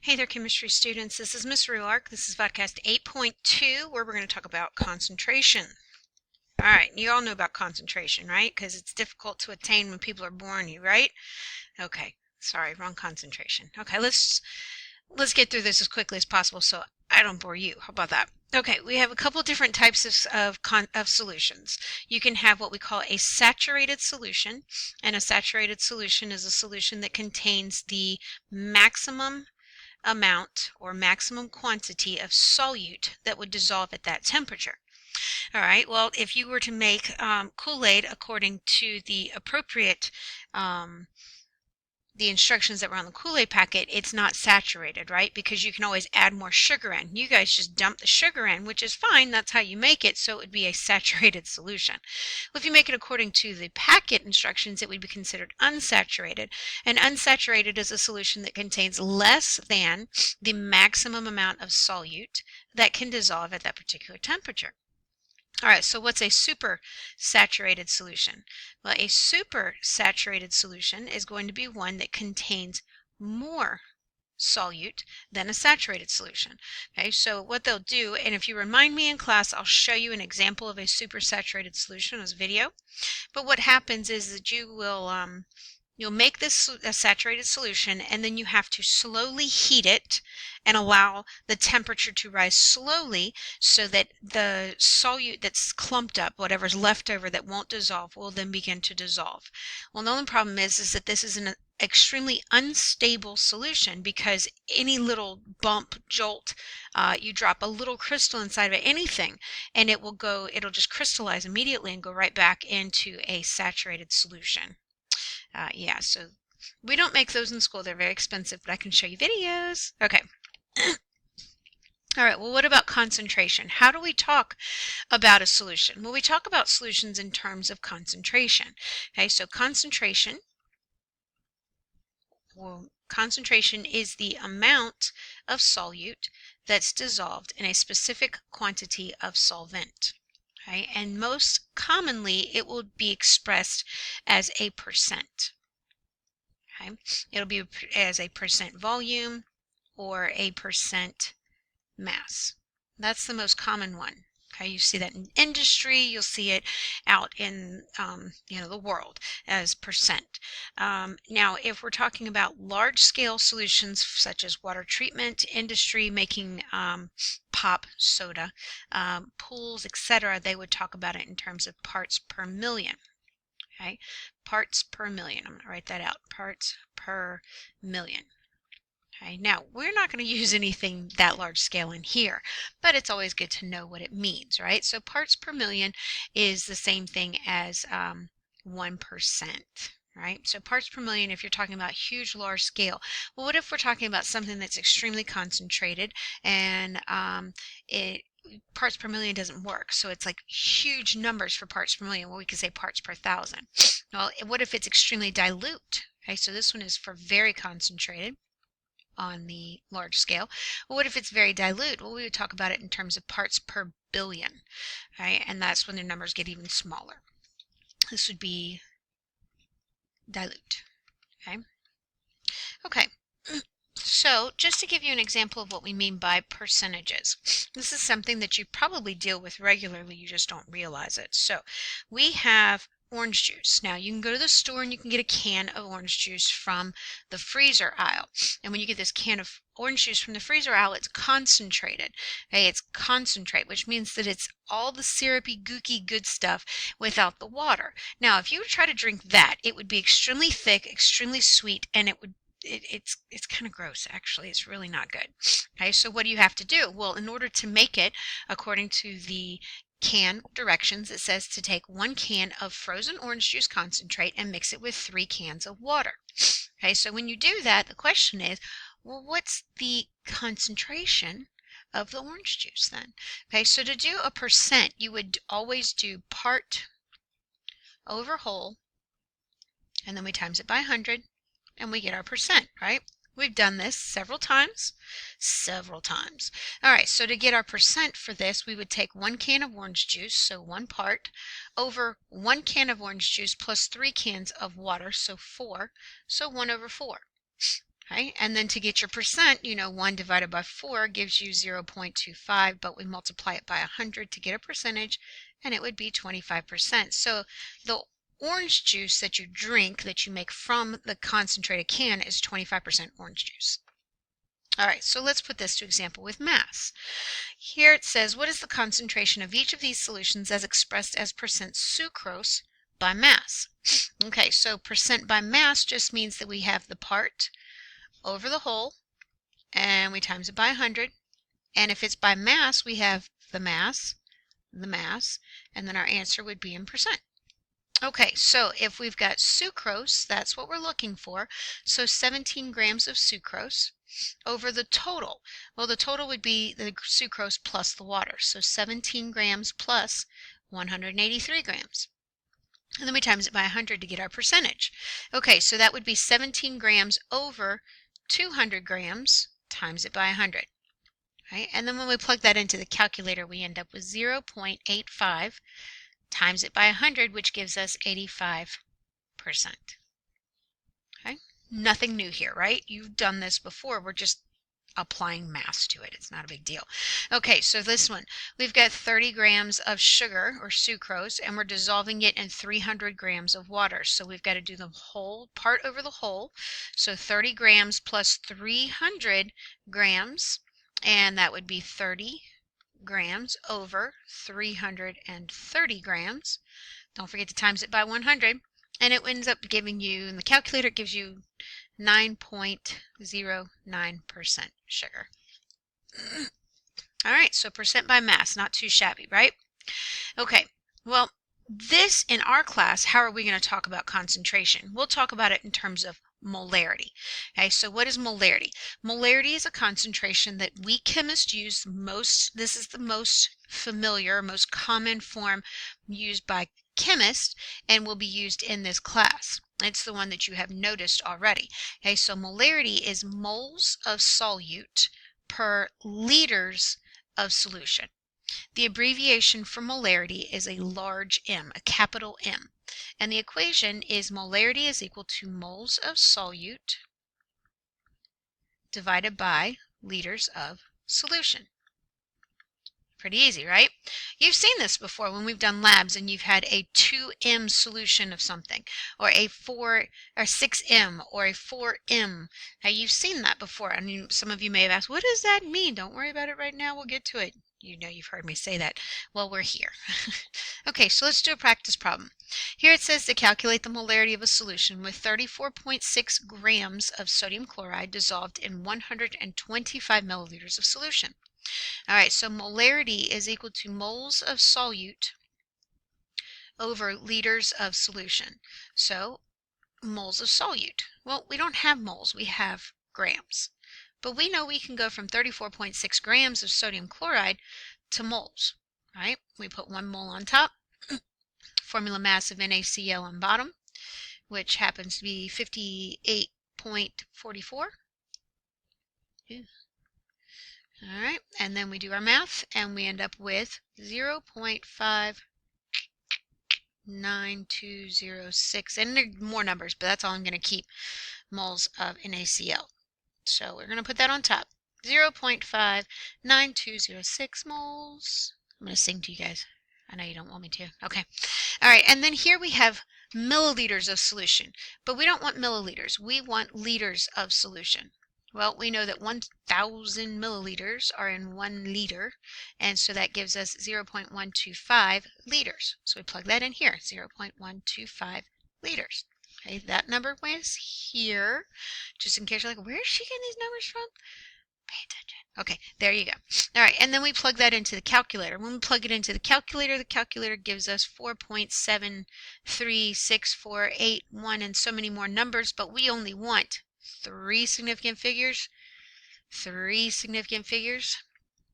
Hey there, chemistry students. This is Miss Ruark. This is podcast 8.2, where we're going to talk about concentration. All right, you all know about concentration, right? Because it's difficult to attain when people are boring you, right? Okay, sorry, wrong concentration. Okay, let's get through this as quickly as possible so I don't bore you. How about that? Okay, we have a couple different types of solutions. You can have what we call a saturated solution, and a saturated solution is a solution that contains the maximum amount or maximum quantity of solute that would dissolve at that temperature. All right, well, if you were to make Kool-Aid according to the appropriate the instructions that were on the Kool-Aid packet, it's not saturated, right? Because you can always add more sugar in. You guys just dump the sugar in, which is fine. That's how you make it, so it would be a saturated solution. Well, if you make it according to the packet instructions, it would be considered unsaturated. And unsaturated is a solution that contains less than the maximum amount of solute that can dissolve at that particular temperature. All right, so what's a super saturated solution? Well, a super saturated solution is going to be one that contains more solute than a saturated solution. Okay, so what they'll do, and if you remind me in class, I'll show you an example of a super saturated solution as video. But what happens is that you will you'll make this a saturated solution, and then you have to slowly heat it and allow the temperature to rise slowly so that the solute that's clumped up, whatever's left over that won't dissolve, will then begin to dissolve. Well, the only problem is that this is an extremely unstable solution because any little bump, jolt, you drop a little crystal inside of anything, and it'll just crystallize immediately and go right back into a saturated solution. Yeah, so we don't make those in school. They're very expensive, but I can show you videos. Okay. All right, well, what about concentration? How do we talk about a solution? Well, we talk about solutions in terms of concentration. Okay, so concentration is the amount of solute that's dissolved in a specific quantity of solvent. Okay, and most commonly it will be expressed as a percent. Okay, it'll be as a percent volume or a percent mass. That's the most common one. Okay, you see that in industry, you'll see it out in the world as percent. Now, if we're talking about large-scale solutions such as water treatment, industry making pop, soda, pools, etc., they would talk about it in terms of parts per million. Okay, parts per million. I'm going to write that out. Parts per million. Okay, now we're not going to use anything that large scale in here, but it's always good to know what it means, right? So parts per million is the same thing as 1%, right? So parts per million, if you're talking about huge, large scale. Well, what if we're talking about something that's extremely concentrated and parts per million doesn't work? So it's like huge numbers for parts per million. Well, we could say parts per thousand. Well, what if it's extremely dilute? Okay, so this one is for very concentrated on the large scale. Well, what if it's very dilute? Well, we would talk about it in terms of parts per billion, right? And that's when the numbers get even smaller. This would be dilute, okay? Okay, so just to give you an example of what we mean by percentages, this is something that you probably deal with regularly, you just don't realize it. So we have orange juice. Now you can go to the store and you can get a can of orange juice from the freezer aisle. And when you get this can of orange juice from the freezer aisle, it's concentrated. Okay, it's concentrate, which means that it's all the syrupy, gooky, good stuff without the water. Now, if you were to try to drink that, it would be extremely thick, extremely sweet, and it's kind of gross, actually. It's really not good. Okay, so what do you have to do? Well, in order to make it according to the can directions, it says to take 1 can of frozen orange juice concentrate and mix it with 3 cans of water. Okay, so when you do that, the question is, well, what's the concentration of the orange juice then? Okay, so to do a percent, you would always do part over whole, and then we times it by 100, and we get our percent, right? We've done this several times. All right, so to get our percent for this, we would take 1 can of orange juice, so 1 part, over 1 can of orange juice plus 3 cans of water, so 4, so 1 over 4. Okay, and then to get your percent, 1 divided by 4 gives you 0.25, but we multiply it by 100 to get a percentage, and it would be 25%. So the orange juice that you drink, that you make from the concentrated can, is 25% orange juice. All right, so let's put this to example with mass. Here it says, what is the concentration of each of these solutions as expressed as percent sucrose by mass? Okay, so percent by mass just means that we have the part over the whole, and we times it by 100. And if it's by mass, we have the mass, and then our answer would be in percent. Okay, so if we've got sucrose, that's what we're looking for. So 17 grams of sucrose over the total. Well, the total would be the sucrose plus the water. So 17 grams plus 183 grams. And then we times it by 100 to get our percentage. Okay, so that would be 17 grams over 200 grams times it by 100. Right? And then when we plug that into the calculator, we end up with 0.85 times it by 100, which gives us 85%. Okay? Nothing new here, right? You've done this before. We're just applying mass to it. It's not a big deal. Okay, so this one, we've got 30 grams of sugar or sucrose, and we're dissolving it in 300 grams of water. So we've got to do the whole part over the whole. So 30 grams plus 300 grams, and that would be 30 grams over 330 grams. Don't forget to times it by 100, and it ends up giving you, in the calculator, it gives you 9.09% sugar. All right, so percent by mass, not too shabby, right? Okay, well, this in our class, how are we going to talk about concentration? We'll talk about it in terms of molarity. Okay, so what is molarity? Molarity is a concentration that we chemists use most. This is the most familiar, most common form used by chemists and will be used in this class. It's the one that you have noticed already. Okay, so molarity is moles of solute per liters of solution. The abbreviation for molarity is a large M, a capital M. And the equation is molarity is equal to moles of solute divided by liters of solution. Pretty easy, right? You've seen this before when we've done labs and you've had a 2M solution of something, or a 6M or a 4M. Now you've seen that before. I mean, some of you may have asked, what does that mean? Don't worry about it right now. We'll get to it. You know, you've heard me say that. Well, we're here. Okay, so let's do a practice problem. Here it says to calculate the molarity of a solution with 34.6 grams of sodium chloride dissolved in 125 milliliters of solution. All right, so molarity is equal to moles of solute over liters of solution. So moles of solute. Well, we don't have moles, we have grams. But we know we can go from 34.6 grams of sodium chloride to moles, right? We put 1 mole on top, formula mass of NaCl on bottom, which happens to be 58.44. All right, and then we do our math, and we end up with 0.59206. And there are more numbers, but that's all I'm going to keep, moles of NaCl. So we're going to put that on top. 0.59206 moles. I'm going to sing to you guys. I know you don't want me to. Okay. All right, and then here we have milliliters of solution. But we don't want milliliters. We want liters of solution. Well, we know that 1,000 milliliters are in 1 liter, and so that gives us 0.125 liters. So we plug that in here, 0.125 liters. Okay, that number was here, just in case you're like, where is she getting these numbers from? Pay attention. Okay, there you go. All right, and then we plug that into the calculator. When we plug it into the calculator gives us 4.73648, and so many more numbers, but we only want 3 significant figures.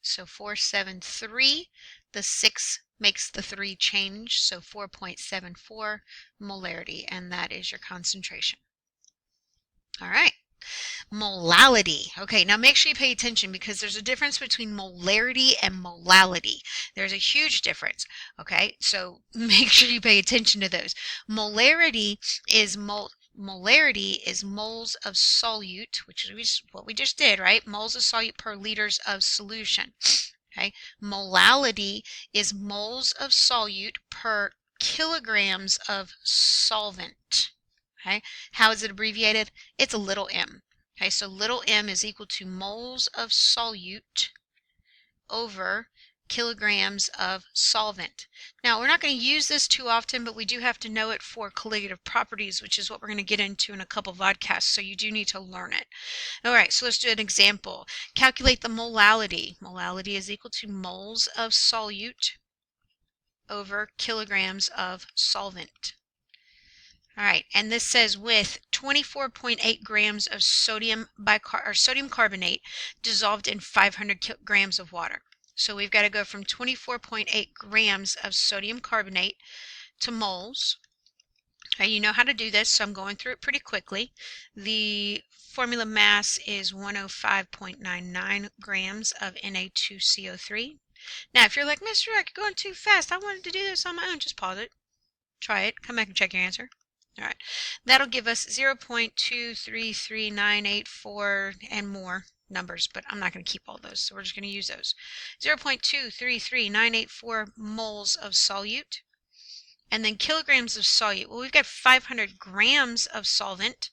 So 473, the 6 makes the 3 change, so 4.74 molarity, and that is your concentration. All right. Molality. Okay, now make sure you pay attention because there's a difference between molarity and molality. There's a huge difference. Okay, so make sure you pay attention to those. Molarity is molarity is moles of solute, which is what we just did, right? Moles of solute per liters of solution. Okay, molality is moles of solute per kilograms of solvent. Okay, how is it abbreviated? It's a little m. Okay, so little m is equal to moles of solute over kilograms of solvent. Now, we're not going to use this too often, but we do have to know it for colligative properties, which is what we're going to get into in a couple of vodcasts, so you do need to learn it. All right, so let's do an example. Calculate the molality. Molality is equal to moles of solute over kilograms of solvent. All right, and this says with 24.8 grams of sodium carbonate dissolved in 500 grams of water. So we've got to go from 24.8 grams of sodium carbonate to moles. Okay, you know how to do this, so I'm going through it pretty quickly. The formula mass is 105.99 grams of Na2CO3. Now, if you're like, Mr. Rick, you're going too fast. I wanted to do this on my own. Just pause it. Try it. Come back and check your answer. All right, that'll give us 0.233984 and more numbers, but I'm not going to keep all those, so we're just going to use those. 0.233984 moles of solute, and then kilograms of solute. Well, we've got 500 grams of solvent,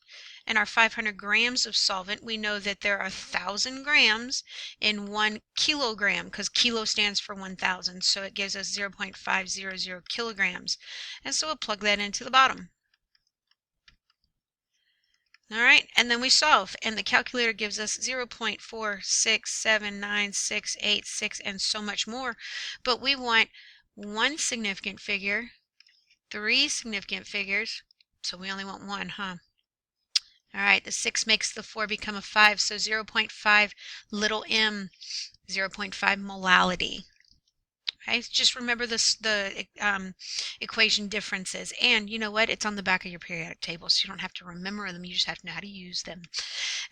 and our 500 grams of solvent, we know that there are 1,000 grams in 1 kilogram, because kilo stands for 1,000, so it gives us 0.500 kilograms. And so we'll plug that into the bottom. All right, and then we solve, and the calculator gives us 0.4679686 and so much more, but we want one significant figure, 3 significant figures, so we only want one, huh? All right, the 6 makes the 4 become a 5, so 0.5 little m, 0.5 molality. Okay, just remember the equation differences, and you know what? It's on the back of your periodic table, so you don't have to remember them. You just have to know how to use them.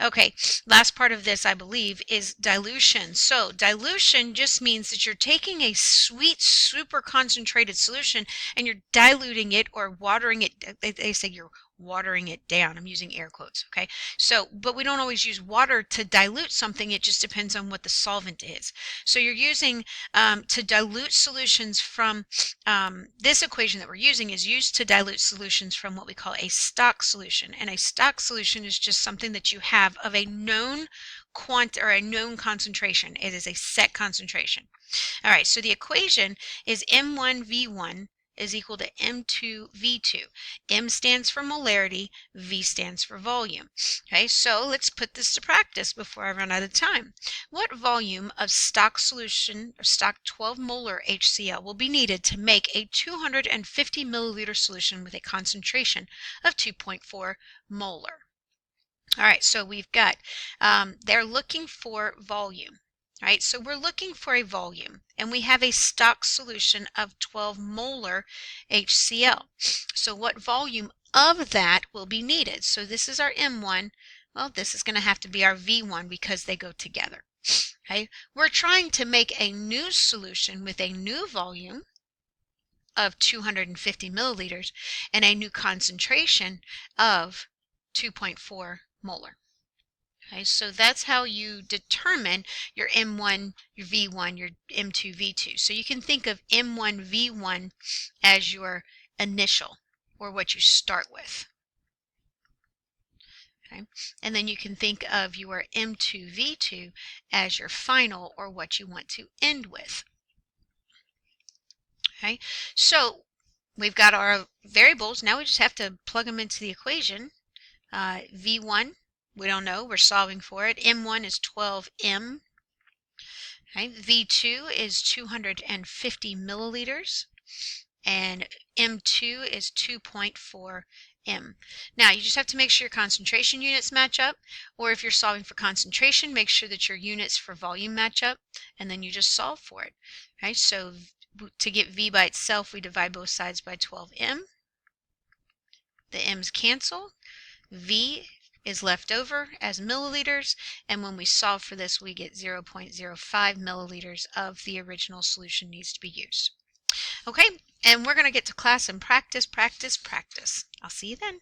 Okay, last part of this, I believe, is dilution. So dilution just means that you're taking a sweet, super concentrated solution and you're diluting it or watering it. They say you're watering it down. I'm using air quotes, okay? So, but we don't always use water to dilute something. It just depends on what the solvent is. So you're using to dilute solutions from this equation that we're using is used to dilute solutions from what we call a stock solution. And a stock solution is just something that you have of a known a known concentration. It is a set concentration. All right, so the equation is M1V1 is equal to M2V2. M stands for molarity, V stands for volume. Okay, so let's put this to practice before I run out of time. What volume of stock solution, or stock 12 molar HCl, will be needed to make a 250 milliliter solution with a concentration of 2.4 molar? All right, so we've got, they're looking for volume. All right, so we're looking for a volume, and we have a stock solution of 12 molar HCl. So what volume of that will be needed? So this is our M1. Well, this is going to have to be our V1 because they go together. Okay, we're trying to make a new solution with a new volume of 250 milliliters and a new concentration of 2.4 molar. Okay, so that's how you determine your M1, your V1, your M2, V2. So you can think of M1, V1 as your initial, or what you start with. Okay, and then you can think of your M2, V2 as your final, or what you want to end with. Okay, so we've got our variables. Now we just have to plug them into the equation. V1, we don't know. We're solving for it. M1 is 12M. Okay. V2 is 250 milliliters. And M2 is 2.4 M. Now, you just have to make sure your concentration units match up, or if you're solving for concentration, make sure that your units for volume match up, and then you just solve for it. Okay, so to get V by itself, we divide both sides by 12M. The M's cancel. V is left over as milliliters, and when we solve for this, we get 0.05 milliliters of the original solution needs to be used. Okay, and we're going to get to class and practice. I'll see you then.